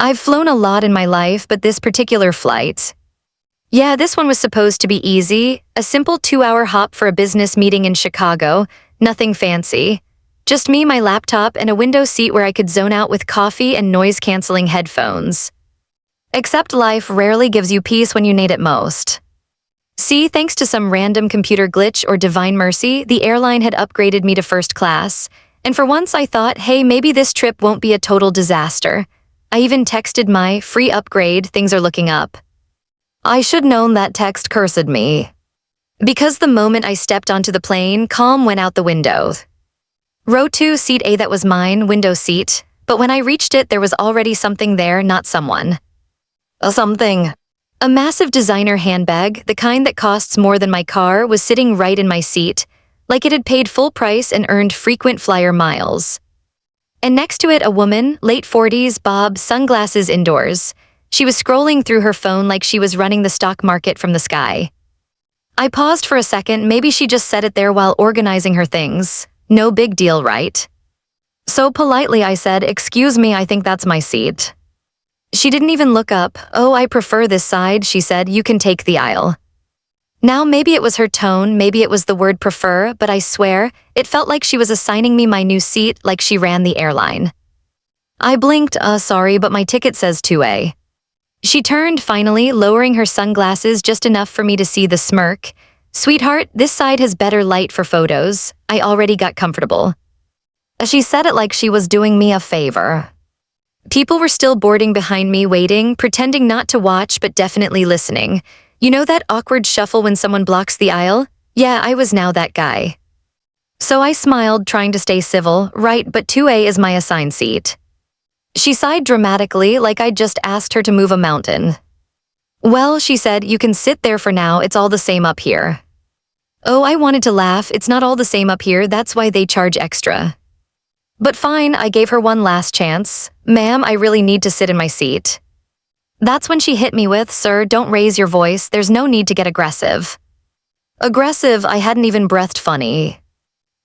I've flown a lot in my life, but this particular flight. Yeah, this one was supposed to be easy, a simple 2-hour hop for a business meeting in Chicago, nothing fancy. Just me, my laptop, and a window seat where I could zone out with coffee and noise-canceling headphones. Except life rarely gives you peace when you need it most. See, thanks to some random computer glitch or divine mercy, the airline had upgraded me to first class, and for once I thought, hey, maybe this trip won't be a total disaster. I even texted my free upgrade, things are looking up. I should known that text cursed me. Because the moment I stepped onto the plane, calm went out the window. Row 2, seat A, that was mine, window seat, but when I reached it there was already something there, not someone. Something. A massive designer handbag, the kind that costs more than my car, was sitting right in my seat, like it had paid full price and earned frequent flyer miles. And next to it a woman, late 40s, bob, sunglasses indoors. She was scrolling through her phone like she was running the stock market from the sky. I paused for a second, maybe she just set it there while organizing her things. No big deal, right? So politely I said, "Excuse me, I think that's my seat." She didn't even look up. "Oh, I prefer this side," she said. "You can take the aisle." Now maybe it was her tone, maybe it was the word prefer, but I swear, it felt like she was assigning me my new seat like she ran the airline. I blinked, sorry, but my ticket says 2A. She turned finally, lowering her sunglasses just enough for me to see the smirk. "Sweetheart, this side has better light for photos. I already got comfortable." She said it like she was doing me a favor. People were still boarding behind me, waiting, pretending not to watch but definitely listening. You know that awkward shuffle when someone blocks the aisle? Yeah, I was now that guy. So I smiled, trying to stay civil. "Right, but 2A is my assigned seat." She sighed dramatically, like I'd just asked her to move a mountain. "Well," she said, "you can sit there for now, it's all the same up here." Oh, I wanted to laugh. It's not all the same up here, that's why they charge extra. But fine, I gave her one last chance. "Ma'am, I really need to sit in my seat." That's when she hit me with, "Sir, don't raise your voice, there's no need to get aggressive." Aggressive, I hadn't even breathed funny.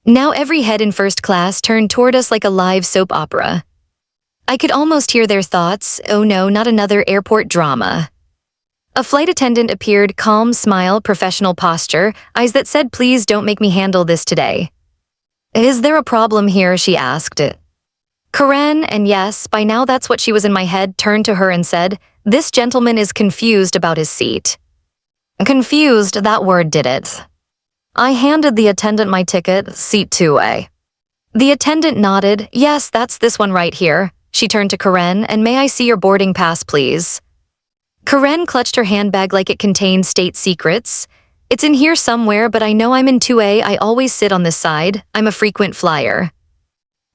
Now every head in first class turned toward us like a live soap opera. I could almost hear their thoughts, "Oh no, not another airport drama." A flight attendant appeared, calm smile, professional posture, eyes that said, "Please don't make me handle this today." "Is there a problem here?" she asked. Karen, and yes, by now that's what she was in my head, turned to her and said, "This gentleman is confused about his seat." Confused, that word did it. I handed the attendant my ticket, seat 2A. The attendant nodded, "Yes, that's this one right here." She turned to Karen, "And may I see your boarding pass, please?" Karen clutched her handbag like it contained state secrets. "It's in here somewhere, but I know I'm in 2A, I always sit on this side, I'm a frequent flyer."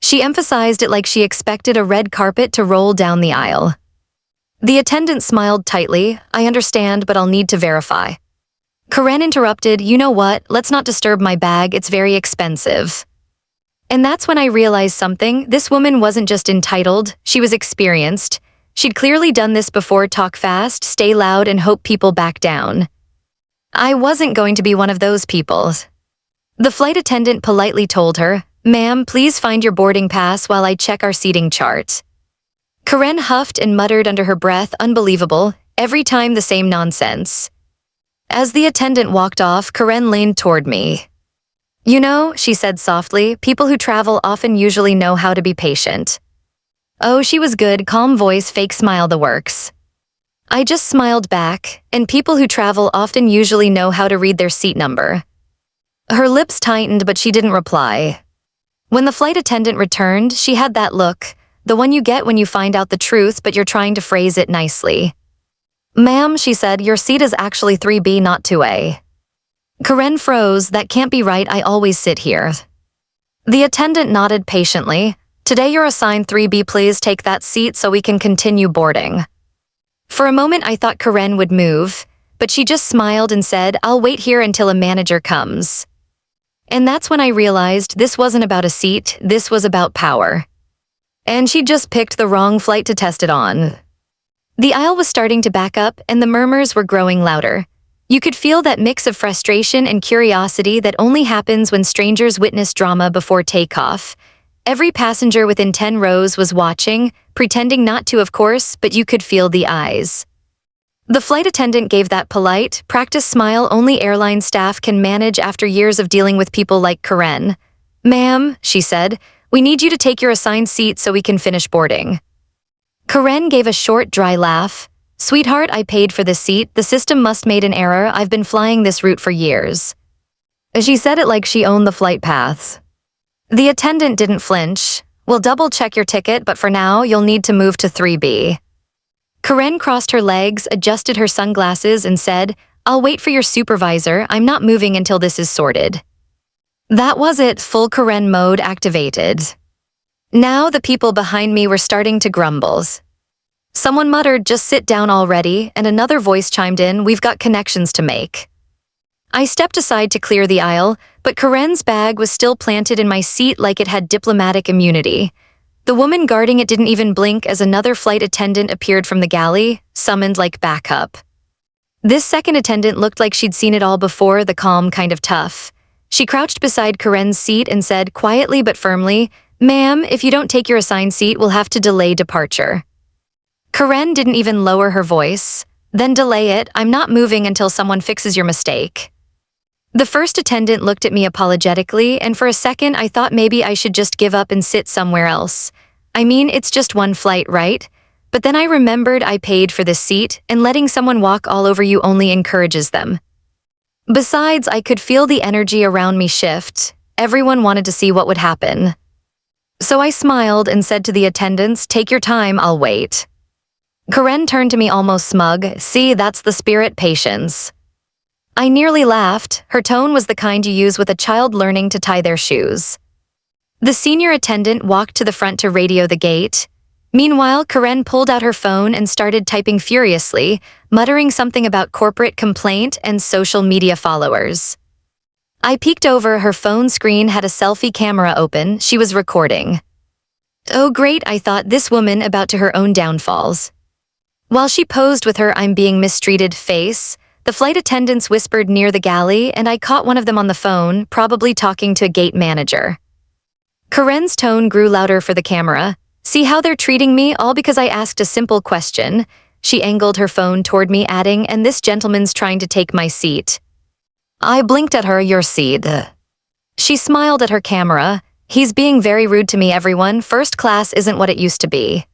She emphasized it like she expected a red carpet to roll down the aisle. The attendant smiled tightly, "I understand, but I'll need to verify." Karen interrupted, "You know what, let's not disturb my bag, it's very expensive." And that's when I realized something. This woman wasn't just entitled, she was experienced. She'd clearly done this before. Talk fast, stay loud, and hope people back down. I wasn't going to be one of those people. The flight attendant politely told her, "Ma'am, please find your boarding pass while I check our seating chart." Karen huffed and muttered under her breath, "Unbelievable, every time the same nonsense." As the attendant walked off, Karen leaned toward me. "You know," she said softly, "people who travel often usually know how to be patient." Oh, she was good, calm voice, fake smile, the works. I just smiled back, "And people who travel often usually know how to read their seat number." Her lips tightened, but she didn't reply. When the flight attendant returned, she had that look, the one you get when you find out the truth but you're trying to phrase it nicely. "Ma'am," she said, "your seat is actually 3B, not 2A." Karen froze, "That can't be right, I always sit here." The attendant nodded patiently. "Today you're assigned 3B, please take that seat so we can continue boarding." For a moment I thought Karen would move, but she just smiled and said, "I'll wait here until a manager comes." And that's when I realized this wasn't about a seat, this was about power. And she just picked the wrong flight to test it on. The aisle was starting to back up and the murmurs were growing louder. You could feel that mix of frustration and curiosity that only happens when strangers witness drama before takeoff. Every passenger within 10 rows was watching, pretending not to, of course, but you could feel the eyes. The flight attendant gave that polite, practiced smile only airline staff can manage after years of dealing with people like Karen. "Ma'am," she said, "we need you to take your assigned seat so we can finish boarding." Karen gave a short, dry laugh. "Sweetheart, I paid for this seat. The system must made an error. I've been flying this route for years." She said it like she owned the flight paths. The attendant didn't flinch. "We'll double-check your ticket, but for now, you'll need to move to 3B. Karen crossed her legs, adjusted her sunglasses, and said, "I'll wait for your supervisor. I'm not moving until this is sorted." That was it, full Karen mode activated. Now the people behind me were starting to grumble. Someone muttered, "Just sit down already," and another voice chimed in, "We've got connections to make." I stepped aside to clear the aisle, but Karen's bag was still planted in my seat like it had diplomatic immunity. The woman guarding it didn't even blink as another flight attendant appeared from the galley, summoned like backup. This second attendant looked like she'd seen it all before, the calm kind of tough. She crouched beside Karen's seat and said, quietly but firmly, "Ma'am, if you don't take your assigned seat, we'll have to delay departure." Karen didn't even lower her voice. "Then delay it. I'm not moving until someone fixes your mistake." The first attendant looked at me apologetically, and for a second I thought maybe I should just give up and sit somewhere else. I mean, it's just one flight, right? But then I remembered I paid for this seat, and letting someone walk all over you only encourages them. Besides, I could feel the energy around me shift. Everyone wanted to see what would happen. So I smiled and said to the attendants, "Take your time, I'll wait." Karen turned to me almost smug. "See, that's the spirit, patience." I nearly laughed. Her tone was the kind you use with a child learning to tie their shoes. The senior attendant walked to the front to radio the gate. Meanwhile, Karen pulled out her phone and started typing furiously, muttering something about corporate complaint and social media followers. I peeked over. Her phone screen had a selfie camera open. She was recording. Oh great, I thought, this woman about to her own downfalls. While she posed with her "I'm being mistreated" face, the flight attendants whispered near the galley, and I caught one of them on the phone, probably talking to a gate manager. Karen's tone grew louder for the camera. "See how they're treating me, all because I asked a simple question." She angled her phone toward me, adding, "And this gentleman's trying to take my seat." I blinked at her. "Your seat." She smiled at her camera. "He's being very rude to me, everyone. First class isn't what it used to be."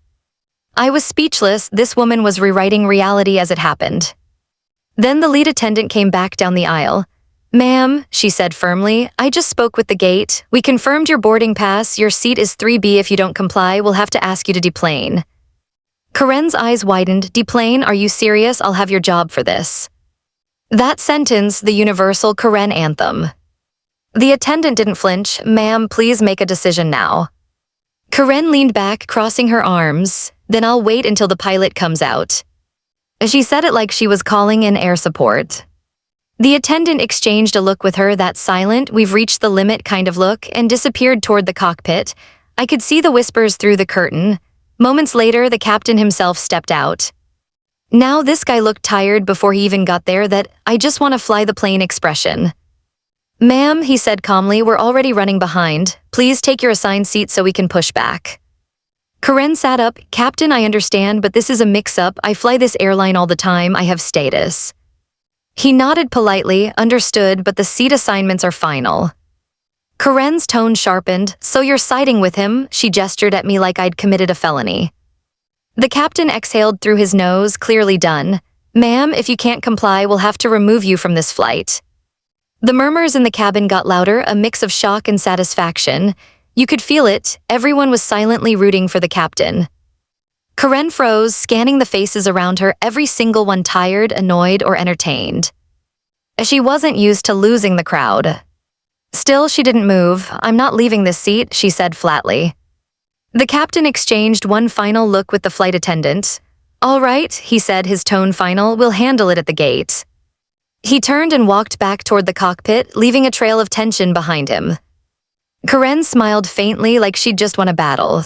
I was speechless. This woman was rewriting reality as it happened. Then the lead attendant came back down the aisle. "Ma'am," she said firmly, "I just spoke with the gate. We confirmed your boarding pass. Your seat is 3B. If you don't comply, we'll have to ask you to deplane." Karen's eyes widened. "Deplane? Are you serious? I'll have your job for this." That sentence, the universal Karen anthem. The attendant didn't flinch. "Ma'am, please make a decision now." Karen leaned back, crossing her arms. "Then I'll wait until the pilot comes out." She said it like she was calling in air support. The attendant exchanged a look with her, that silent, "we've reached the limit" kind of look, and disappeared toward the cockpit. I could see the whispers through the curtain. Moments later, the captain himself stepped out. Now this guy looked tired before he even got there, that "I just want to fly the plane" expression. "Ma'am," he said calmly, "we're already running behind. Please take your assigned seat so we can push back." Karen sat up. "Captain, I understand, but this is a mix-up. I fly this airline all the time. I have status." He nodded politely, "Understood, but the seat assignments are final." Karen's tone sharpened. "So you're siding with him?" She gestured at me like I'd committed a felony. The captain exhaled through his nose, clearly done. "Ma'am, if you can't comply, we'll have to remove you from this flight." The murmurs in the cabin got louder, a mix of shock and satisfaction. You could feel it. Everyone was silently rooting for the captain. Karen froze, scanning the faces around her, every single one tired, annoyed, or entertained. She wasn't used to losing the crowd. Still, she didn't move. "I'm not leaving this seat," she said flatly. The captain exchanged one final look with the flight attendant. "All right," he said, his tone final, "we'll handle it at the gate." He turned and walked back toward the cockpit, leaving a trail of tension behind him. Karen smiled faintly like she'd just won a battle.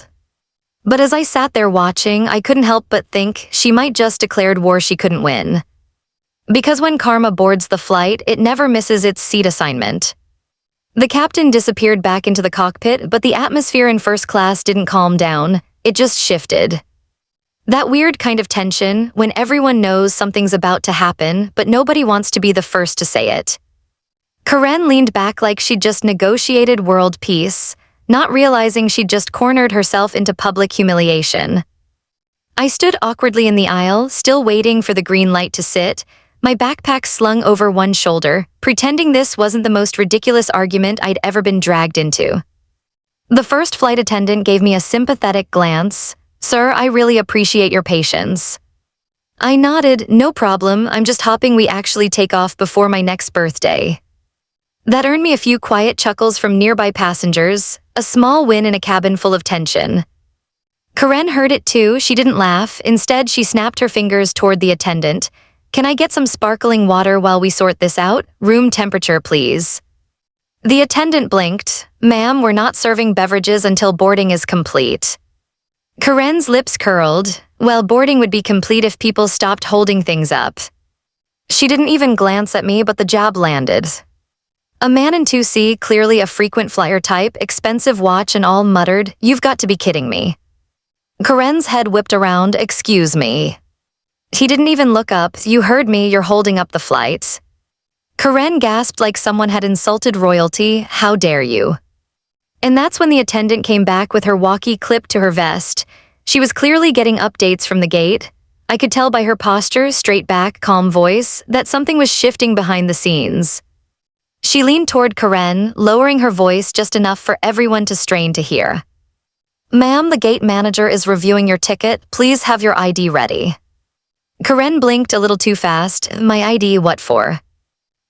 But as I sat there watching, I couldn't help but think she might just declared war she couldn't win. Because when karma boards the flight, it never misses its seat assignment. The captain disappeared back into the cockpit, but the atmosphere in first class didn't calm down. It just shifted. That weird kind of tension when everyone knows something's about to happen, but nobody wants to be the first to say it. Karen leaned back like she'd just negotiated world peace, not realizing she'd just cornered herself into public humiliation. I stood awkwardly in the aisle, still waiting for the green light to sit, my backpack slung over one shoulder, pretending this wasn't the most ridiculous argument I'd ever been dragged into. The first flight attendant gave me a sympathetic glance. "Sir, I really appreciate your patience." I nodded, "No problem, I'm just hoping we actually take off before my next birthday." That earned me a few quiet chuckles from nearby passengers, a small win in a cabin full of tension. Karen heard it too. She didn't laugh. Instead, she snapped her fingers toward the attendant. "Can I get some sparkling water while we sort this out? Room temperature, please." The attendant blinked. "Ma'am, we're not serving beverages until boarding is complete." Karen's lips curled. Well, boarding would be complete if people stopped holding things up. She didn't even glance at me, but the jab landed. A man in 2C, clearly a frequent flyer type, expensive watch and all, muttered, "You've got to be kidding me." Karen's head whipped around. "Excuse me." He didn't even look up. "You heard me, you're holding up the flight." Karen gasped like someone had insulted royalty. "How dare you?" And that's when the attendant came back with her walkie clipped to her vest. She was clearly getting updates from the gate. I could tell by her posture, straight back, calm voice, that something was shifting behind the scenes. She leaned toward Karen, lowering her voice just enough for everyone to strain to hear. "Ma'am, the gate manager is reviewing your ticket. Please have your ID ready." Karen blinked a little too fast. "My ID, what for?"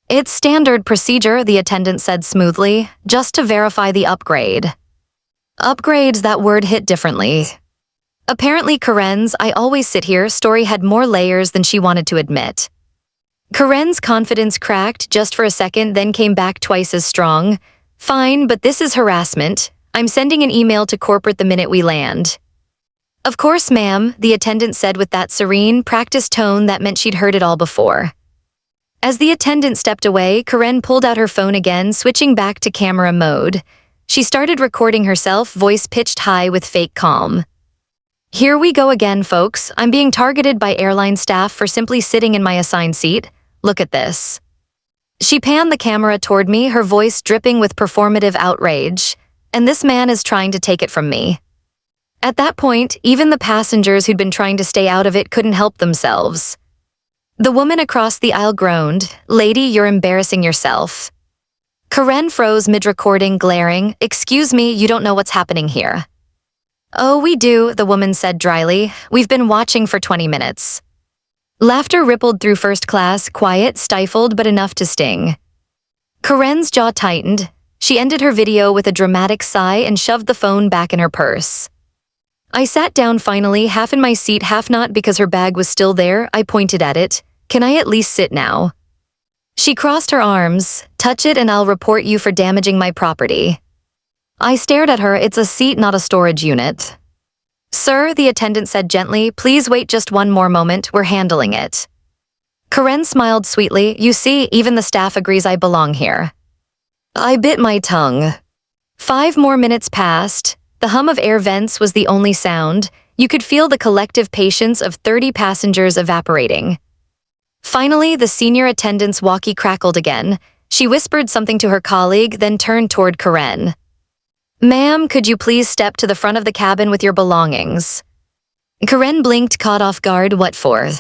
"It's standard procedure," the attendant said smoothly, "just to verify the upgrade." Upgrade, that word hit differently. Apparently Karen's "I always sit here" story had more layers than she wanted to admit. Karen's confidence cracked just for a second, then came back twice as strong. "Fine, but this is harassment. I'm sending an email to corporate the minute we land." "Of course, ma'am," the attendant said with that serene, practiced tone that meant she'd heard it all before. As the attendant stepped away, Karen pulled out her phone again, switching back to camera mode. She started recording herself, voice pitched high with fake calm. "Here we go again, folks. I'm being targeted by airline staff for simply sitting in my assigned seat. Look at this." She panned the camera toward me, her voice dripping with performative outrage. "And this man is trying to take it from me." At that point, even the passengers who'd been trying to stay out of it couldn't help themselves. The woman across the aisle groaned, "Lady, you're embarrassing yourself." Karen froze mid-recording, glaring, "Excuse me, you don't know what's happening here." "Oh, we do," the woman said dryly. "We've been watching for 20 minutes. Laughter rippled through first class, quiet, stifled, but enough to sting. Karen's jaw tightened. She ended her video with a dramatic sigh and shoved the phone back in her purse. I sat down finally, half in my seat, half not, because her bag was still there. I pointed at it. "Can I at least sit now?" She crossed her arms. "Touch it and I'll report you for damaging my property." I stared at her. "It's a seat, not a storage unit." "Sir," the attendant said gently, "please wait just one more moment. We're handling it." Karen smiled sweetly. "You see, even the staff agrees I belong here." I bit my tongue. 5 more minutes passed. The hum of air vents was the only sound. You could feel the collective patience of 30 passengers evaporating. Finally, the senior attendant's walkie crackled again. She whispered something to her colleague, then turned toward Karen. "Ma'am, could you please step to the front of the cabin with your belongings?" Karen blinked, caught off guard. "What for?"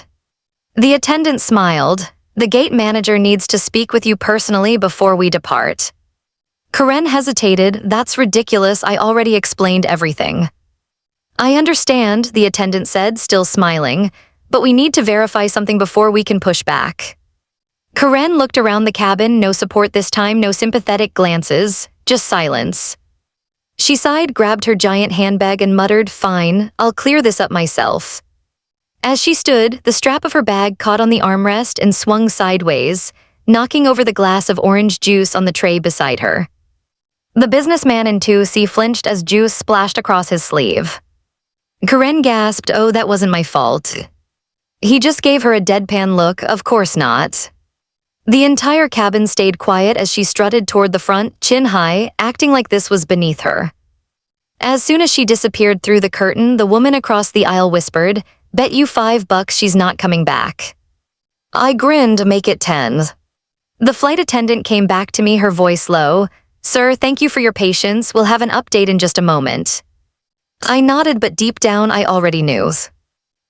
The attendant smiled. "The gate manager needs to speak with you personally before we depart." Karen hesitated. "That's ridiculous. I already explained everything." "I understand," the attendant said, still smiling, "but we need to verify something before we can push back." Karen looked around the cabin, no support this time, no sympathetic glances, just silence. She sighed, grabbed her giant handbag and muttered, "Fine, I'll clear this up myself." As she stood, the strap of her bag caught on the armrest and swung sideways, knocking over the glass of orange juice on the tray beside her. The businessman in 2C flinched as juice splashed across his sleeve. Karen gasped, "Oh, that wasn't my fault." He just gave her a deadpan look. "Of course not." The entire cabin stayed quiet as she strutted toward the front, chin high, acting like this was beneath her. As soon as she disappeared through the curtain, the woman across the aisle whispered, "Bet you $5 she's not coming back." I grinned, "Make it 10. The flight attendant came back to me, her voice low. "Sir, thank you for your patience. We'll have an update in just a moment." I nodded, but deep down I already knew.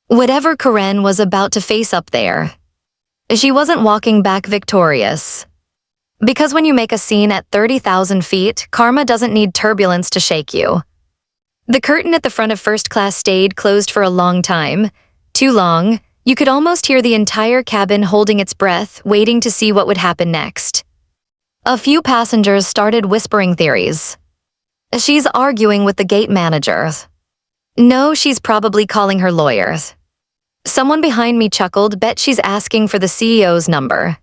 Whatever Karen was about to face up there, she wasn't walking back victorious. Because when you make a scene at 30,000 feet, karma doesn't need turbulence to shake you. The curtain at the front of first class stayed closed for a long time. Too long. You could almost hear the entire cabin holding its breath, waiting to see what would happen next. A few passengers started whispering theories. "She's arguing with the gate manager." "No, she's probably calling her lawyer." Someone behind me chuckled, "Bet she's asking for the CEO's number."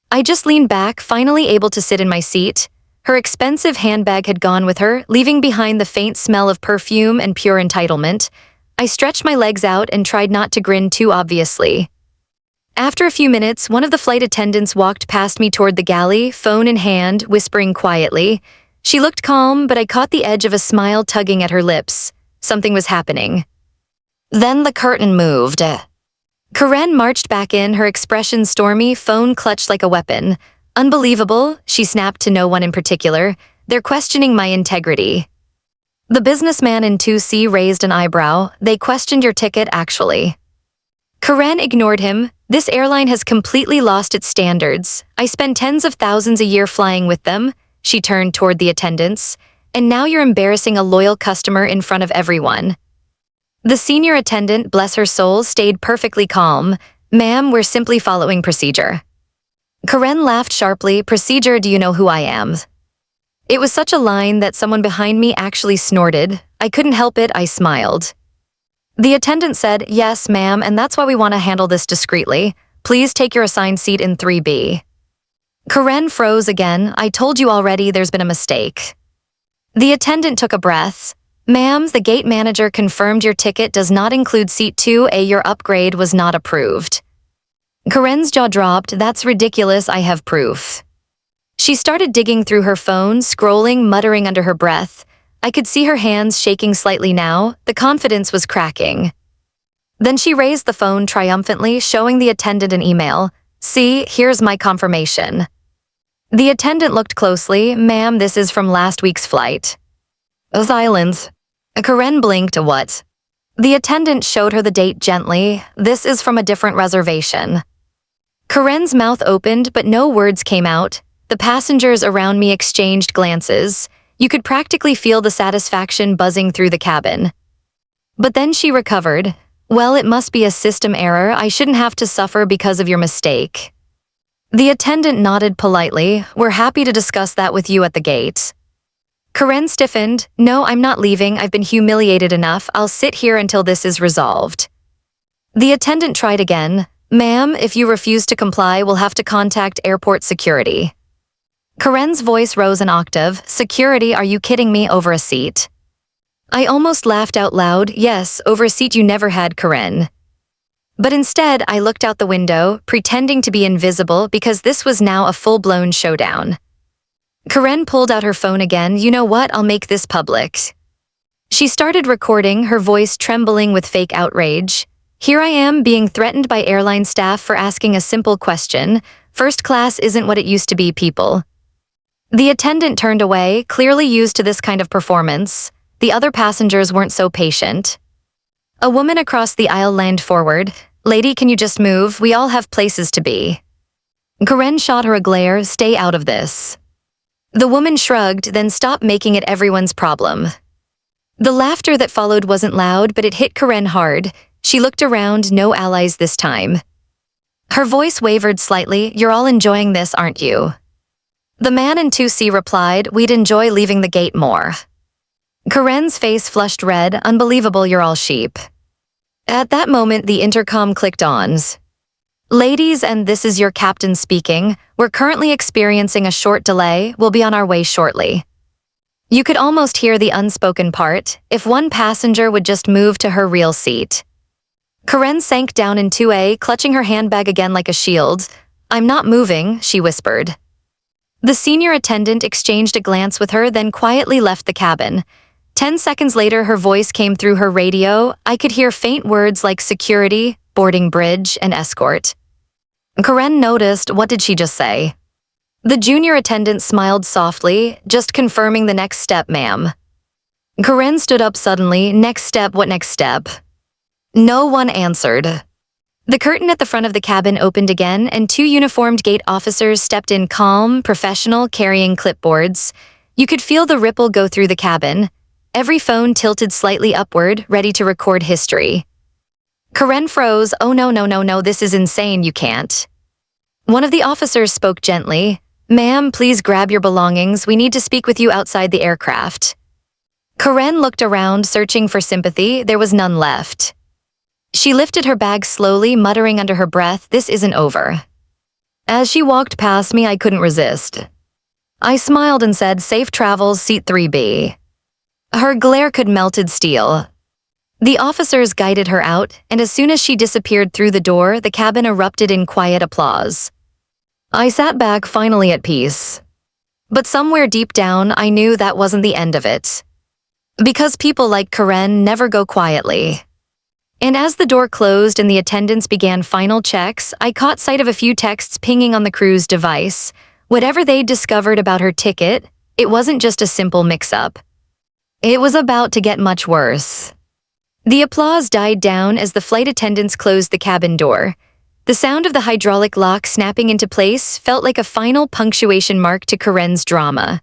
I just leaned back, finally able to sit in my seat. Her expensive handbag had gone with her, leaving behind the faint smell of perfume and pure entitlement. I stretched my legs out and tried not to grin too obviously. After a few minutes, one of the flight attendants walked past me toward the galley, phone in hand, whispering quietly. She looked calm, but I caught the edge of a smile tugging at her lips. Something was happening. Then the curtain moved. Karen marched back in, her expression stormy, phone clutched like a weapon. "Unbelievable," she snapped to no one in particular. "They're questioning my integrity." The businessman in 2C raised an eyebrow. "They questioned your ticket, actually." Karen ignored him. "This airline has completely lost its standards. I spend tens of thousands a year flying with them." She turned toward the attendants. "And now you're embarrassing a loyal customer in front of everyone." The senior attendant, bless her soul, stayed perfectly calm. "Ma'am, we're simply following procedure." Karen laughed sharply. "Procedure? Do you know who I am?" It was such a line that someone behind me actually snorted. I couldn't help it, I smiled. The attendant said, "Yes, ma'am, and that's why we want to handle this discreetly. Please take your assigned seat in 3B. Karen froze again. "I told you already, there's been a mistake." The attendant took a breath. "Ma'am, the gate manager confirmed your ticket does not include seat 2A. Your upgrade was not approved." Karen's jaw dropped. "That's ridiculous, I have proof." She started digging through her phone, scrolling, muttering under her breath. I could see her hands shaking slightly now. The confidence was cracking. Then she raised the phone triumphantly, showing the attendant an email. "See, here's my confirmation." The attendant looked closely. "Ma'am, this is from last week's flight." Silence. Karen blinked. "What?" The attendant showed her the date gently. "This is from a different reservation." Karen's mouth opened, but no words came out. The passengers around me exchanged glances. You could practically feel the satisfaction buzzing through the cabin. But then she recovered. "Well, it must be a system error. I shouldn't have to suffer because of your mistake." The attendant nodded politely. "We're happy to discuss that with you at the gate." Karen stiffened. "No, I'm not leaving. I've been humiliated enough. I'll sit here until this is resolved." The attendant tried again. "Ma'am, if you refuse to comply, we'll have to contact airport security." Karen's voice rose an octave. "Security? Are you kidding me? Over a seat?" I almost laughed out loud. "Yes, over a seat you never had, Karen." But instead, I looked out the window, pretending to be invisible because this was now a full-blown showdown. Karen pulled out her phone again. "You know what? I'll make this public." She started recording, her voice trembling with fake outrage. "Here I am, being threatened by airline staff for asking a simple question. First class isn't what it used to be, people." The attendant turned away, clearly used to this kind of performance. The other passengers weren't so patient. A woman across the aisle leaned forward. "Lady, can you just move? We all have places to be." Karen shot her a glare. "Stay out of this." The woman shrugged, then stopped making it everyone's problem. The laughter that followed wasn't loud, but it hit Karen hard. She looked around, no allies this time. Her voice wavered slightly. "You're all enjoying this, aren't you?" The man in 2C replied, "We'd enjoy leaving the gate more." Karen's face flushed red. "Unbelievable, you're all sheep." At that moment, the intercom clicked on. "Ladies, and this is your captain speaking. We're currently experiencing a short delay. We'll be on our way shortly." You could almost hear the unspoken part. If one passenger would just move to her real seat. Karen sank down in 2A, clutching her handbag again like a shield. I'm not moving, she whispered. The senior attendant exchanged a glance with her, then quietly left the cabin. 10 seconds later, her voice came through her radio. I could hear faint words like security, boarding bridge, and escort. Karen noticed. What did she just say? The junior attendant smiled softly, just confirming the next step, ma'am. Karen stood up suddenly. Next step? What next step? No one answered. The curtain at the front of the cabin opened again, and 2 uniformed gate officers stepped in, calm, professional, carrying clipboards. You could feel the ripple go through the cabin. Every phone tilted slightly upward, ready to record history. Karen froze. Oh no, this is insane, you can't. One of the officers spoke gently. Ma'am, please grab your belongings. We need to speak with you outside the aircraft. Karen looked around, searching for sympathy. There was none left. She lifted her bag slowly, muttering under her breath, this isn't over. As she walked past me, I couldn't resist. I smiled and said, safe travels, seat 3B. Her glare could melted steel. The officers guided her out, and as soon as she disappeared through the door, the cabin erupted in quiet applause. I sat back, finally at peace. But somewhere deep down, I knew that wasn't the end of it. Because people like Karen never go quietly. And as the door closed and the attendants began final checks, I caught sight of a few texts pinging on the crew's device. Whatever they'd discovered about her ticket, it wasn't just a simple mix-up. It was about to get much worse. The applause died down as the flight attendants closed the cabin door. The sound of the hydraulic lock snapping into place felt like a final punctuation mark to Karen's drama.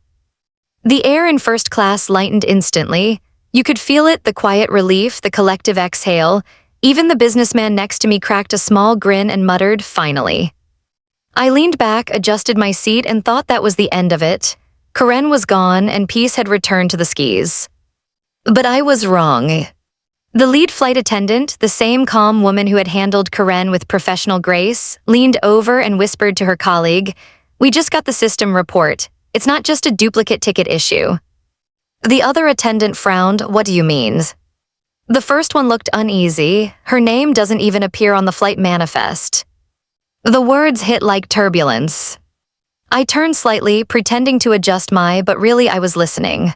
The air in first class lightened instantly. You could feel it, the quiet relief, the collective exhale. Even the businessman next to me cracked a small grin and muttered, finally. I leaned back, adjusted my seat, and thought that was the end of it. Karen was gone, and peace had returned to the skis. But I was wrong. The lead flight attendant, the same calm woman who had handled Karen with professional grace, leaned over and whispered to her colleague, we just got the system report. It's not just a duplicate ticket issue. The other attendant frowned. What do you mean? The first one looked uneasy. Her name doesn't even appear on the flight manifest. The words hit like turbulence. I turned slightly, pretending to adjust but really I was listening.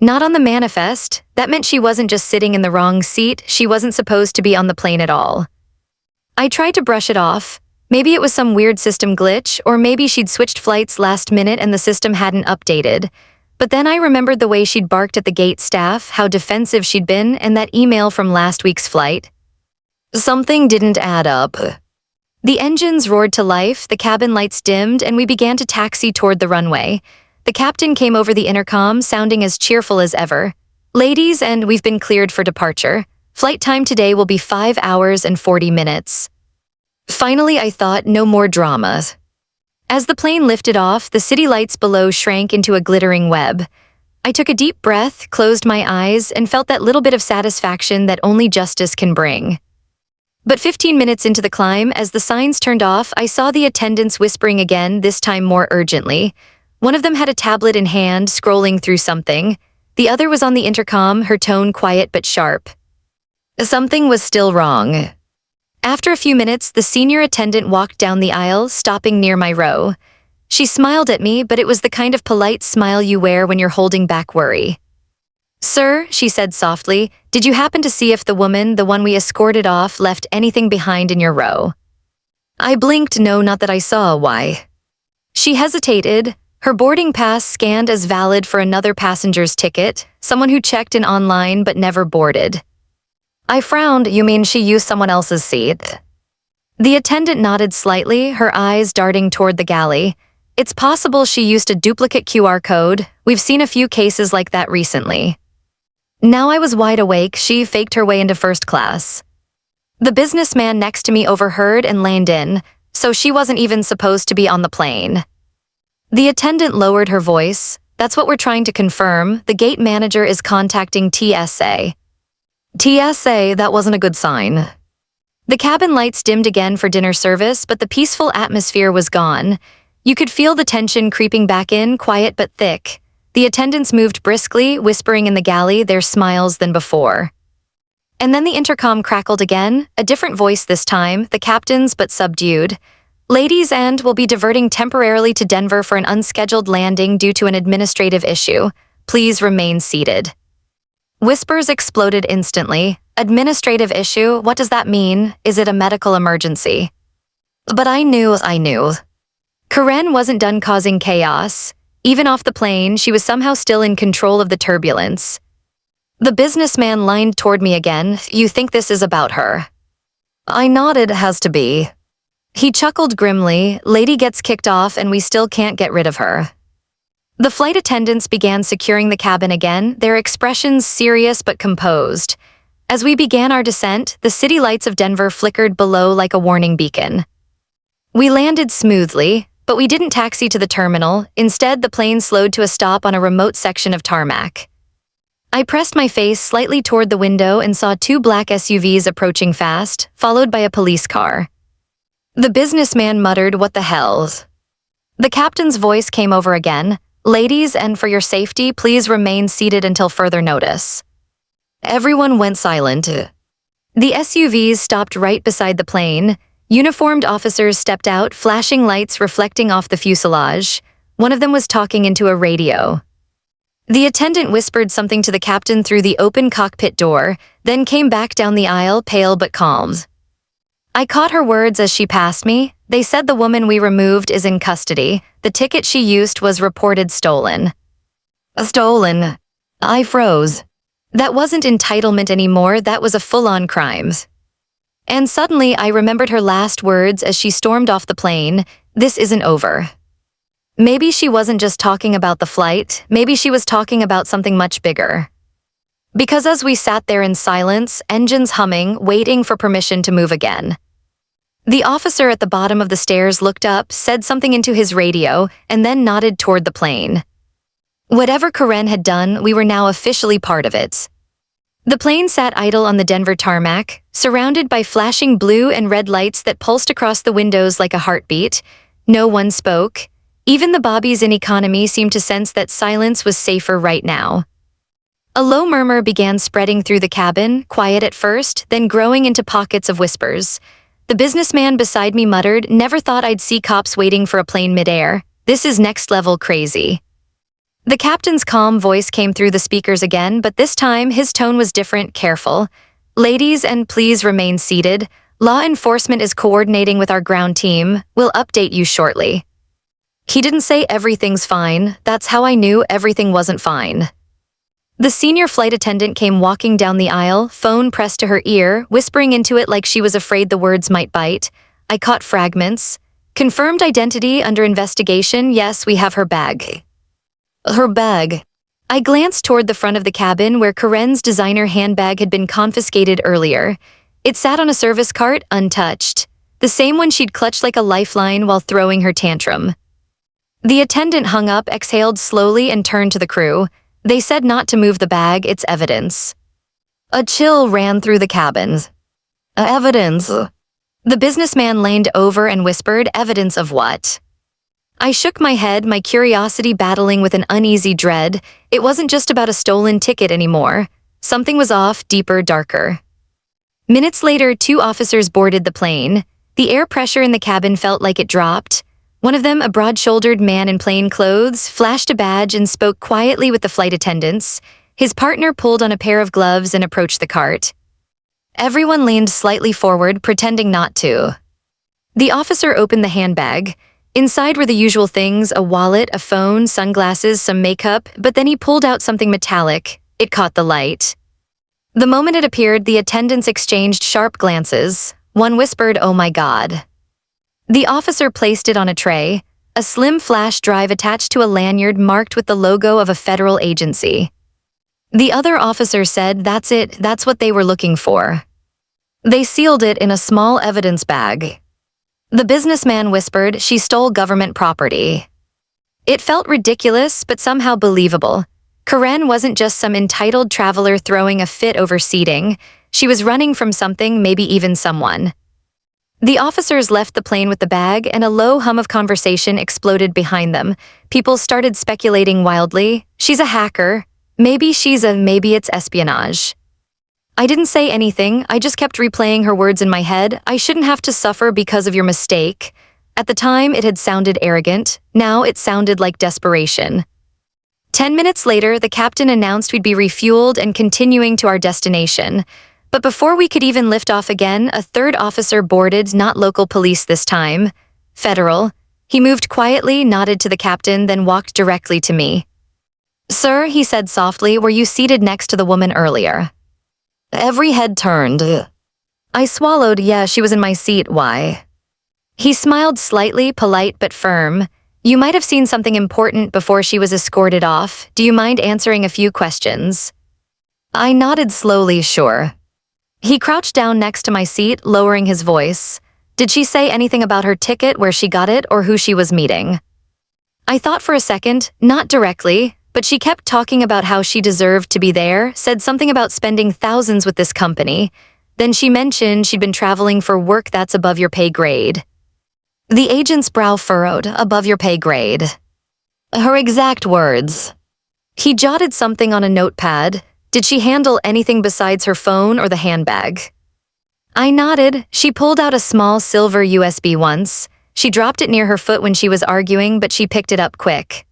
Not on the manifest. That meant she wasn't just sitting in the wrong seat, she wasn't supposed to be on the plane at all. I tried to brush it off. Maybe it was some weird system glitch, or maybe she'd switched flights last minute and the system hadn't updated. But then I remembered the way she'd barked at the gate staff, how defensive she'd been, and that email from last week's flight. Something didn't add up. The engines roared to life, the cabin lights dimmed, and we began to taxi toward the runway. The captain came over the intercom, sounding as cheerful as ever. Ladies, and we've been cleared for departure. Flight time today will be 5 hours and 40 minutes. Finally, I thought, no more drama. As the plane lifted off, the city lights below shrank into a glittering web. I took a deep breath, closed my eyes, and felt that little bit of satisfaction that only justice can bring. But 15 minutes into the climb, as the signs turned off, I saw the attendants whispering again, this time more urgently. One of them had a tablet in hand, scrolling through something. The other was on the intercom, her tone quiet but sharp. Something was still wrong. After a few minutes, the senior attendant walked down the aisle, stopping near my row. She smiled at me, but it was the kind of polite smile you wear when you're holding back worry. Sir, she said softly, did you happen to see if the woman, the one we escorted off, left anything behind in your row? I blinked. No, not that I saw. Why? She hesitated, her boarding pass scanned as valid for another passenger's ticket, someone who checked in online but never boarded. I frowned. You mean she used someone else's seat? The attendant nodded slightly, her eyes darting toward the galley. It's possible she used a duplicate QR code. We've seen a few cases like that recently. Now I was wide awake. She faked her way into first class. The businessman next to me overheard and leaned in, so she wasn't even supposed to be on the plane. The attendant lowered her voice. That's what we're trying to confirm. The gate manager is contacting TSA. TSA, that wasn't a good sign. The cabin lights dimmed again for dinner service, but the peaceful atmosphere was gone. You could feel the tension creeping back in, quiet but thick. The attendants moved briskly, whispering in the galley, their smiles than before. And then the intercom crackled again, a different voice this time, the captain's but subdued. Ladies and will be diverting temporarily to Denver for an unscheduled landing due to an administrative issue. Please remain seated. Whispers exploded instantly. Administrative issue? What does that mean? Is it a medical emergency? But I knew. Karen wasn't done causing chaos. Even off the plane, she was somehow still in control of the turbulence. The businessman leaned toward me again. You think this is about her? I nodded. Has to be. He chuckled grimly. Lady gets kicked off and we still can't get rid of her. The flight attendants began securing the cabin again, their expressions serious but composed. As we began our descent, the city lights of Denver flickered below like a warning beacon. We landed smoothly, but we didn't taxi to the terminal. Instead, the plane slowed to a stop on a remote section of tarmac. I pressed my face slightly toward the window and saw two black SUVs approaching fast, followed by a police car. The businessman muttered, "What the hell?" The captain's voice came over again. Ladies, and for your safety, please remain seated until further notice. Everyone went silent. The SUVs stopped right beside the plane. Uniformed officers stepped out, flashing lights reflecting off the fuselage. One of them was talking into a radio. The attendant whispered something to the captain through the open cockpit door, then came back down the aisle, pale but calm. I caught her words as she passed me. They said the woman we removed is in custody. The ticket she used was reported stolen. Stolen? I froze. That wasn't entitlement anymore, that was a full-on crime. And suddenly I remembered her last words as she stormed off the plane. This isn't over. Maybe she wasn't just talking about the flight, maybe she was talking about something much bigger. Because as we sat there in silence, engines humming, waiting for permission to move again. The officer at the bottom of the stairs looked up, said something into his radio, and then nodded toward the plane. Whatever Karen had done, we were now officially part of it. The plane sat idle on the Denver tarmac, surrounded by flashing blue and red lights that pulsed across the windows like a heartbeat. No one spoke. Even the bobbies in economy seemed to sense that silence was safer right now. A low murmur began spreading through the cabin, quiet at first, then growing into pockets of whispers. The businessman beside me muttered, "Never thought I'd see cops waiting for a plane midair. This is next-level crazy." The captain's calm voice came through the speakers again, but this time his tone was different, careful. "Ladies, and please remain seated. Law enforcement is coordinating with our ground team. We'll update you shortly." He didn't say everything's fine. That's how I knew everything wasn't fine. The senior flight attendant came walking down the aisle, phone pressed to her ear, whispering into it like she was afraid the words might bite. I caught fragments. "Confirmed identity under investigation. Yes, we have her bag." Her bag. I glanced toward the front of the cabin where Karen's designer handbag had been confiscated earlier. It sat on a service cart, untouched. The same one she'd clutched like a lifeline while throwing her tantrum. The attendant hung up, exhaled slowly, and turned to the crew. They said not to move the bag, it's evidence. A chill ran through the cabin. Evidence? The businessman leaned over and whispered, "Evidence of what?" I shook my head, my curiosity battling with an uneasy dread. It wasn't just about a stolen ticket anymore. Something was off, deeper, darker. Minutes later, two officers boarded the plane. The air pressure in the cabin felt like it dropped. One of them, a broad-shouldered man in plain clothes, flashed a badge and spoke quietly with the flight attendants. His partner pulled on a pair of gloves and approached the cart. Everyone leaned slightly forward, pretending not to. The officer opened the handbag. Inside were the usual things, a wallet, a phone, sunglasses, some makeup, but then he pulled out something metallic. It caught the light. The moment it appeared, the attendants exchanged sharp glances. One whispered, "Oh my God." The officer placed it on a tray, a slim flash drive attached to a lanyard marked with the logo of a federal agency. The other officer said, "That's it, that's what they were looking for." They sealed it in a small evidence bag. The businessman whispered, "She stole government property." It felt ridiculous, but somehow believable. Karen wasn't just some entitled traveler throwing a fit over seating. She was running from something, maybe even someone. The officers left the plane with the bag, and a low hum of conversation exploded behind them. People started speculating wildly. "She's a hacker. Maybe it's espionage." I didn't say anything, I just kept replaying her words in my head. "I shouldn't have to suffer because of your mistake." At the time, it had sounded arrogant. Now it sounded like desperation. 10 minutes later, the captain announced we'd be refueled and continuing to our destination. But before we could even lift off again, a third officer boarded, not local police this time. Federal. He moved quietly, nodded to the captain, then walked directly to me. "Sir," he said softly, "were you seated next to the woman earlier?" Every head turned. I swallowed. "Yeah, she was in my seat. Why?" He smiled slightly, polite but firm. "You might have seen something important before she was escorted off. Do you mind answering a few questions?" I nodded slowly, "Sure." He crouched down next to my seat, lowering his voice. "Did she say anything about her ticket, where she got it, or who she was meeting?" I thought for a second. Not directly, but she kept talking about how she deserved to be there, said something about spending thousands with this company. Then she mentioned she'd been traveling for work that's above your pay grade. The agent's brow furrowed. "Above your pay grade." Her exact words. He jotted something on a notepad. "Did she handle anything besides her phone or the handbag?" I nodded. "She pulled out a small silver USB once. She dropped it near her foot when she was arguing, but she picked it up quick."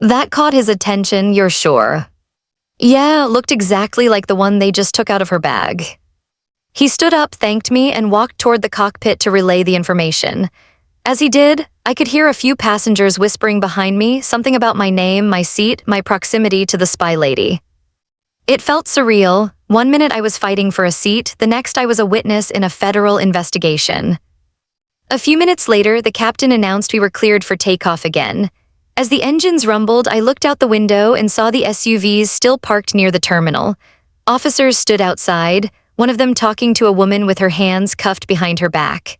That caught his attention, "You're sure?" "Yeah, looked exactly like the one they just took out of her bag." He stood up, thanked me, and walked toward the cockpit to relay the information. As he did, I could hear a few passengers whispering behind me, something about my name, my seat, my proximity to the spy lady. It felt surreal. One minute I was fighting for a seat, the next I was a witness in a federal investigation. A few minutes later, the captain announced we were cleared for takeoff again. As the engines rumbled, I looked out the window and saw the SUVs still parked near the terminal. Officers stood outside, one of them talking to a woman with her hands cuffed behind her back.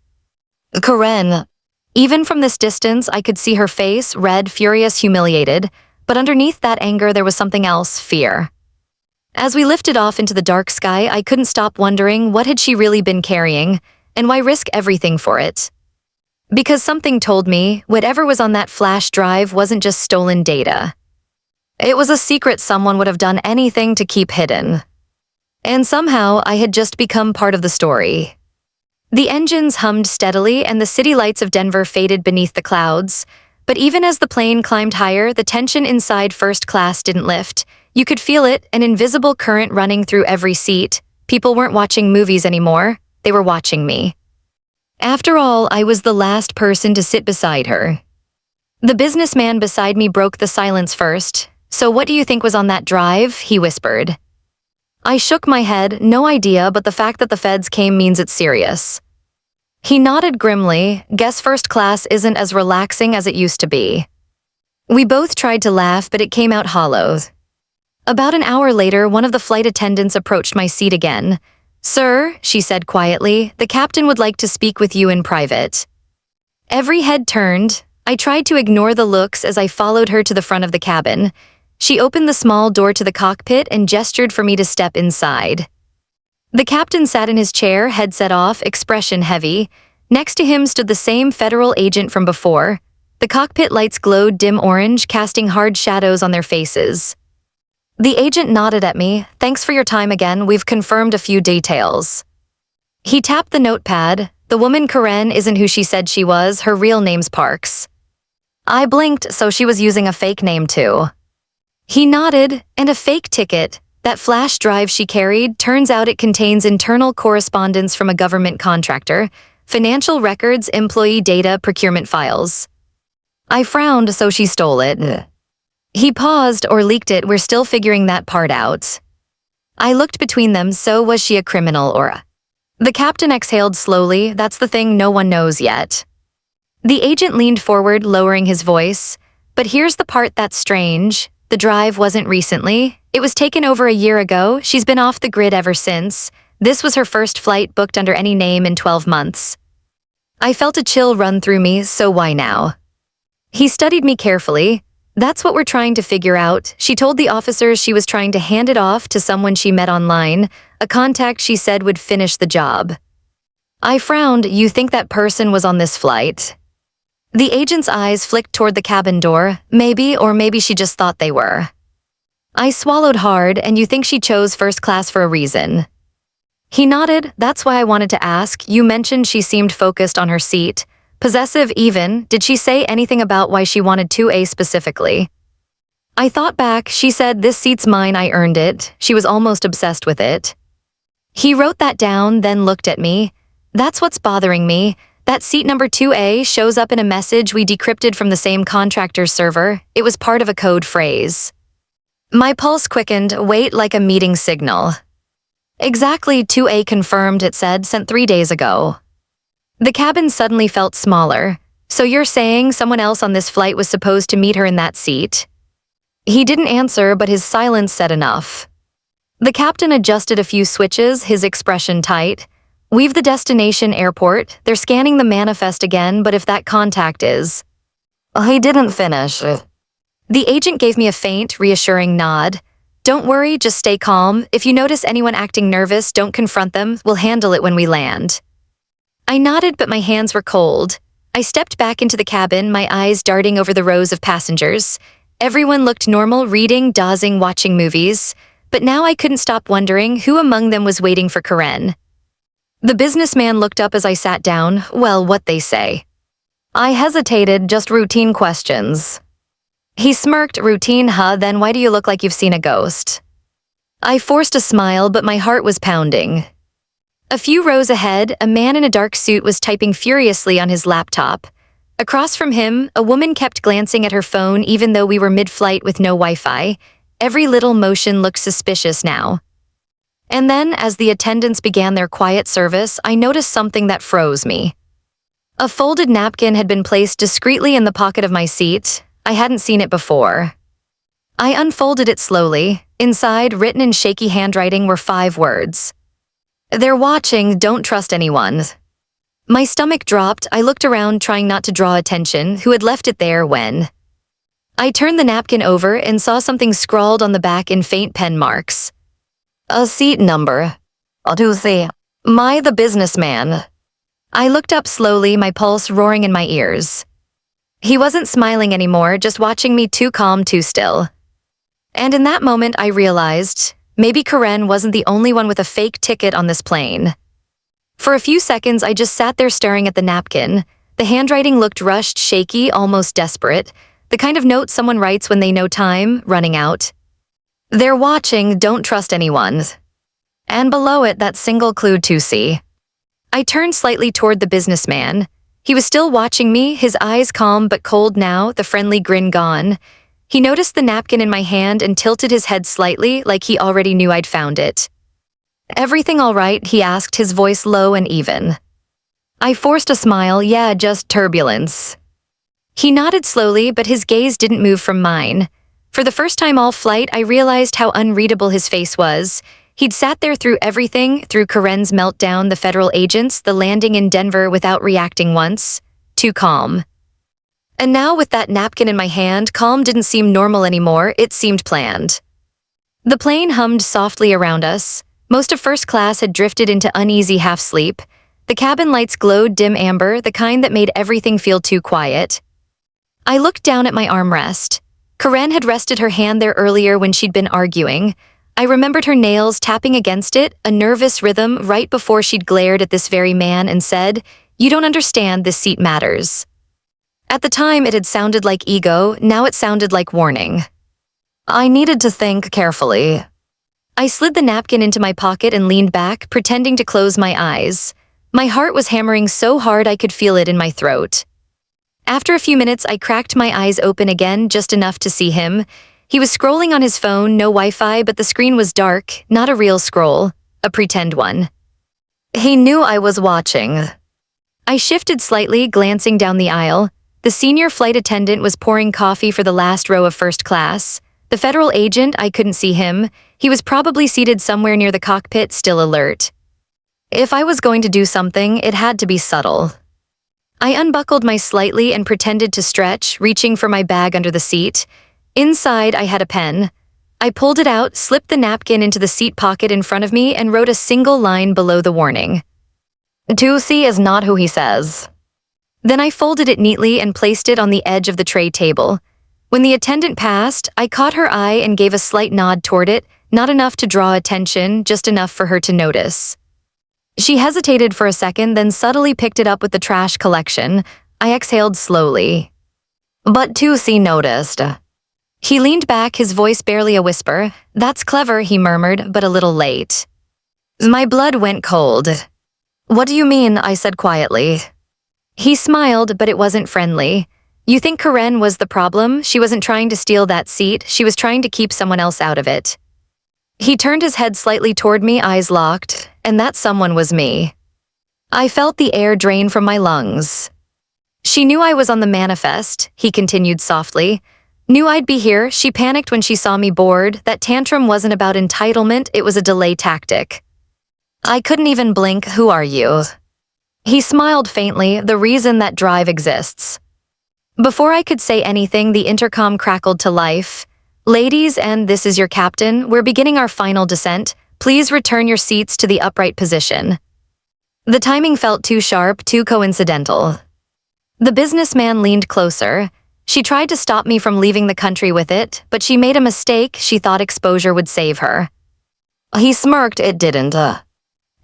"Karen." Even from this distance, I could see her face, red, furious, humiliated, but underneath that anger there was something else, fear. As we lifted off into the dark sky, I couldn't stop wondering what had she really been carrying, and why risk everything for it? Because something told me whatever was on that flash drive wasn't just stolen data. It was a secret someone would have done anything to keep hidden. And somehow I had just become part of the story. The engines hummed steadily and the city lights of Denver faded beneath the clouds. But even as the plane climbed higher, the tension inside first class didn't lift. You could feel it, an invisible current running through every seat. People weren't watching movies anymore. They were watching me. After all, I was the last person to sit beside her. The businessman beside me broke the silence first. "So what do you think was on that drive?" he whispered. I shook my head, no idea, but the fact that the feds came means it's serious. He nodded grimly. "Guess first class isn't as relaxing as it used to be." We both tried to laugh, but it came out hollow. About an hour later, one of the flight attendants approached my seat again. "Sir," she said quietly, "the captain would like to speak with you in private." Every head turned. I tried to ignore the looks as I followed her to the front of the cabin. She opened the small door to the cockpit and gestured for me to step inside. The captain sat in his chair, headset off, expression heavy. Next to him stood the same federal agent from before. The cockpit lights glowed dim orange, casting hard shadows on their faces. The agent nodded at me. "Thanks for your time again. We've confirmed a few details." He tapped the notepad. "The woman Karen isn't who she said she was. Her real name's Parks." I blinked, so she was using a fake name too. He nodded. "And a fake ticket. That flash drive she carried, turns out it contains internal correspondence from a government contractor, financial records, employee data, procurement files." I frowned, "So she stole it." He paused. "Or leaked it. We're still figuring that part out." I looked between them. "So was she a criminal or?" The captain exhaled slowly. "That's the thing no one knows yet." The agent leaned forward, lowering his voice. "But here's the part that's strange. The drive wasn't recently. It was taken over a year ago. She's been off the grid ever since. This was her first flight booked under any name in 12 months. I felt a chill run through me. "So why now?" He studied me carefully. "That's what we're trying to figure out." She told the officers she was trying to hand it off to someone she met online, a contact she said would finish the job. I frowned. "You think that person was on this flight?" The agent's eyes flicked toward the cabin door. "Maybe, or maybe she just thought they were." I swallowed hard. "And you think she chose first class for a reason?" He nodded. "That's why I wanted to ask. You mentioned she seemed focused on her seat, Possessive even. Did she say anything about why she wanted 2A specifically? I thought back, she said, "This seat's mine, I earned it." She was almost obsessed with it. He wrote that down, then looked at me. That's what's bothering me. That seat number 2A shows up in a message we decrypted from the same contractor's server. It was part of a code phrase. My pulse quickened, wait, like a meeting signal. Exactly 2A confirmed, it said, sent 3 days ago. The cabin suddenly felt smaller. So you're saying someone else on this flight was supposed to meet her in that seat? He didn't answer, but his silence said enough. The captain adjusted a few switches, his expression tight. We've the destination airport. They're scanning the manifest again, but if that contact is... He didn't finish. The agent gave me a faint, reassuring nod. Don't worry, just stay calm. If you notice anyone acting nervous, don't confront them. We'll handle it when we land. I nodded, but my hands were cold. I stepped back into the cabin, my eyes darting over the rows of passengers. Everyone looked normal, reading, dozing, watching movies. But now I couldn't stop wondering who among them was waiting for Karen. The businessman looked up as I sat down. Well, what they say. I hesitated, just routine questions. He smirked, routine, huh? Then why do you look like you've seen a ghost? I forced a smile, but my heart was pounding. A few rows ahead, a man in a dark suit was typing furiously on his laptop. Across from him, a woman kept glancing at her phone even though we were mid-flight with no Wi-Fi. Every little motion looked suspicious now. And then, as the attendants began their quiet service, I noticed something that froze me. A folded napkin had been placed discreetly in the pocket of my seat. I hadn't seen it before. I unfolded it slowly. Inside, written in shaky handwriting, were 5 words. They're watching, don't trust anyone. My stomach dropped. I looked around, trying not to draw attention. Who had left it there when? I turned the napkin over and saw something scrawled on the back in faint pen marks. A seat number. 2C. The businessman. I looked up slowly, my pulse roaring in my ears. He wasn't smiling anymore, just watching me, too calm, too still. And in that moment, I realized, maybe Karen wasn't the only one with a fake ticket on this plane. For a few seconds, I just sat there staring at the napkin. The handwriting looked rushed, shaky, almost desperate. The kind of note someone writes when they know time, running out. They're watching, don't trust anyone. And below it, that single clue 2C. I turned slightly toward the businessman. He was still watching me, his eyes calm but cold now, the friendly grin gone. He noticed the napkin in my hand and tilted his head slightly, like he already knew I'd found it. Everything all right? He asked, his voice low and even. I forced a smile. Yeah, just turbulence. He nodded slowly, but his gaze didn't move from mine. For the first time all flight, I realized how unreadable his face was. He'd sat there through everything, through Karen's meltdown, the federal agents, the landing in Denver without reacting once. Too calm. And now with that napkin in my hand, calm didn't seem normal anymore, it seemed planned. The plane hummed softly around us. Most of first class had drifted into uneasy half-sleep. The cabin lights glowed dim amber, the kind that made everything feel too quiet. I looked down at my armrest. Karen had rested her hand there earlier when she'd been arguing. I remembered her nails tapping against it, a nervous rhythm right before she'd glared at this very man and said, "You don't understand, this seat matters." At the time, it had sounded like ego, now it sounded like warning. I needed to think carefully. I slid the napkin into my pocket and leaned back, pretending to close my eyes. My heart was hammering so hard I could feel it in my throat. After a few minutes, I cracked my eyes open again, just enough to see him. He was scrolling on his phone, no Wi-Fi, but the screen was dark, not a real scroll, a pretend one. He knew I was watching. I shifted slightly, glancing down the aisle. The senior flight attendant was pouring coffee for the last row of first class. The federal agent, I couldn't see him. He was probably seated somewhere near the cockpit, still alert. If I was going to do something, it had to be subtle. I unbuckled my slightly and pretended to stretch, reaching for my bag under the seat. Inside, I had a pen. I pulled it out, slipped the napkin into the seat pocket in front of me, and wrote a single line below the warning. 2C is not who he says. Then I folded it neatly and placed it on the edge of the tray table. When the attendant passed, I caught her eye and gave a slight nod toward it, not enough to draw attention, just enough for her to notice. She hesitated for a second, then subtly picked it up with the trash collection. I exhaled slowly. But 2C noticed. He leaned back, his voice barely a whisper. That's clever, he murmured, but a little late. My blood went cold. What do you mean? I said quietly. He smiled, but it wasn't friendly. You think Karen was the problem? She wasn't trying to steal that seat, she was trying to keep someone else out of it. He turned his head slightly toward me, eyes locked, and that someone was me. I felt the air drain from my lungs. She knew I was on the manifest, he continued softly. Knew I'd be here. She panicked when she saw me bored. That tantrum wasn't about entitlement, it was a delay tactic. I couldn't even blink. Who are you? He smiled faintly, the reason that drive exists. Before I could say anything, the intercom crackled to life. Ladies, and this is your captain, we're beginning our final descent. Please return your seats to the upright position. The timing felt too sharp, too coincidental. The businessman leaned closer. She tried to stop me from leaving the country with it, but she made a mistake. She thought exposure would save her. He smirked, it didn't.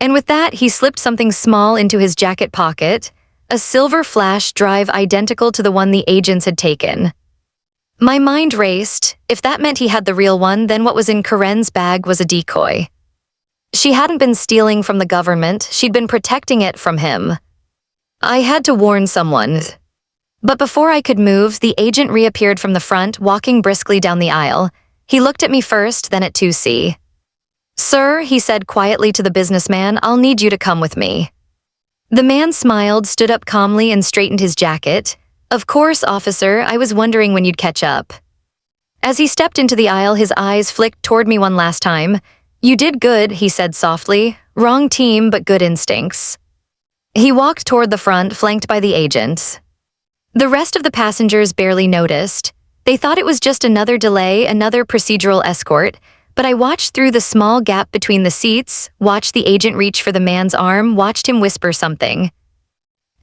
And with that, he slipped something small into his jacket pocket, a silver flash drive identical to the one the agents had taken. My mind raced. If that meant he had the real one, then what was in Karen's bag was a decoy. She hadn't been stealing from the government, she'd been protecting it from him. I had to warn someone. But before I could move, the agent reappeared from the front, walking briskly down the aisle. He looked at me first, then at 2C. Sir, he said quietly to the businessman, I'll need you to come with me. The man smiled, stood up calmly, and straightened his jacket. Of course, officer, I was wondering when you'd catch up. As he stepped into the aisle, his eyes flicked toward me one last time. You did good, he said softly. Wrong team, but good instincts. He walked toward the front, flanked by the agents. The rest of the passengers barely noticed. They thought it was just another delay, another procedural escort, but I watched through the small gap between the seats, watched the agent reach for the man's arm, watched him whisper something.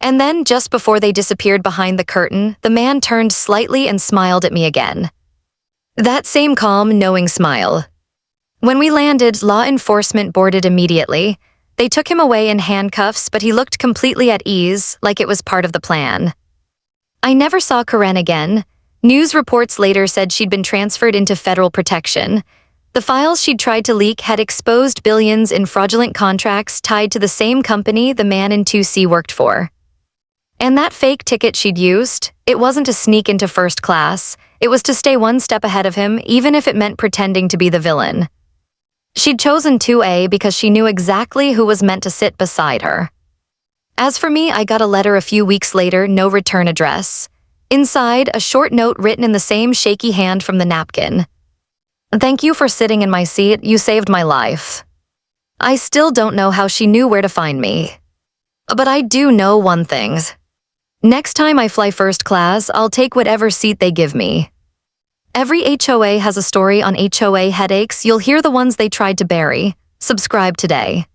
And then, just before they disappeared behind the curtain, the man turned slightly and smiled at me again. That same calm, knowing smile. When we landed, law enforcement boarded immediately. They took him away in handcuffs, but he looked completely at ease, like it was part of the plan. I never saw Karen again. News reports later said she'd been transferred into federal protection. The files she'd tried to leak had exposed billions in fraudulent contracts tied to the same company the man in 2C worked for. And that fake ticket she'd used, it wasn't to sneak into first class, it was to stay one step ahead of him, even if it meant pretending to be the villain. She'd chosen 2A because she knew exactly who was meant to sit beside her. As for me, I got a letter a few weeks later, no return address. Inside, a short note written in the same shaky hand from the napkin. Thank you for sitting in my seat, you saved my life. I still don't know how she knew where to find me. But I do know one thing. Next time I fly first class, I'll take whatever seat they give me. Every HOA has a story on HOA headaches. You'll hear the ones they tried to bury. Subscribe today.